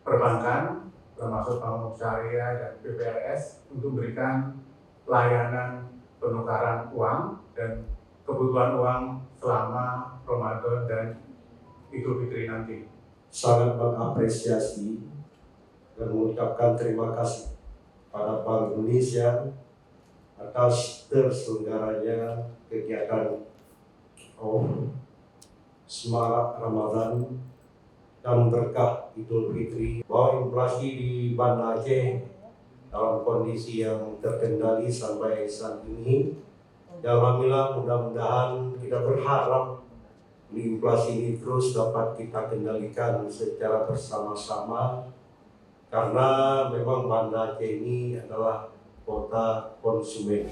Perbankan termasuk Bank Syariah dan BPRS untuk memberikan layanan penukaran uang dan kebutuhan uang selama Ramadan dan Idul Fitri nanti. Sangat mengapresiasi dan mengucapkan terima kasih pada Bank Indonesia atas terselenggaranya kegiatan Semangat Ramadan dan berkah Idul Fitri, bahwa inflasi di Banda Aceh dalam kondisi yang terkendali sampai saat ini. Ya alhamdulillah, mudah-mudahan kita berharap inflasi ini terus dapat kita kendalikan secara bersama-sama, karena memang Banda Aceh ini adalah kota konsumen.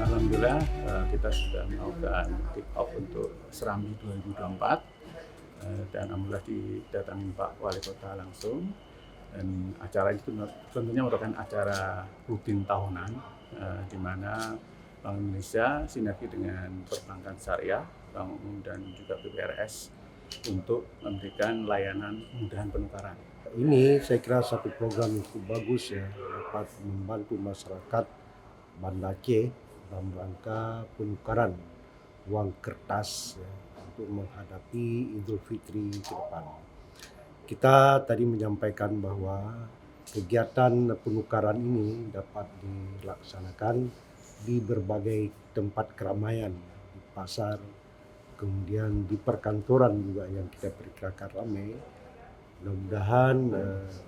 Alhamdulillah kita sudah melakukan kick off untuk Serambi 2024 dan alhamdulillah didatangi Pak Wali Kota langsung, dan acara itu tentunya merupakan acara rutin tahunan di mana Bank Indonesia sinergi dengan Perbankan Syariah, Bank Umum dan juga BPRS untuk memberikan layanan kemudahan penukaran. Ini saya kira satu program yang cukup bagus ya, dapat membantu masyarakat Banda Aceh dalam rangka penukaran uang kertas ya, untuk menghadapi Idul Fitri ke depan. Kita tadi menyampaikan bahwa kegiatan penukaran ini dapat dilaksanakan di berbagai tempat keramaian, di pasar, kemudian di perkantoran juga yang kita perkirakan ramai. Mudah-mudahan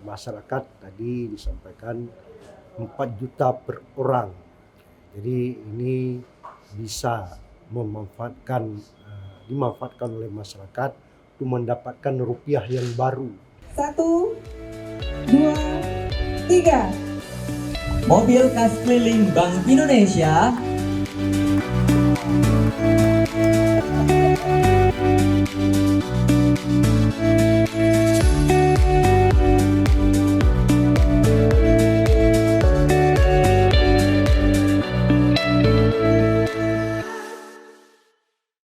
masyarakat tadi disampaikan 4 juta per orang. Jadi ini bisa dimanfaatkan oleh masyarakat untuk mendapatkan rupiah yang baru. 1, 2, 3. Mobil khas keliling Bank Indonesia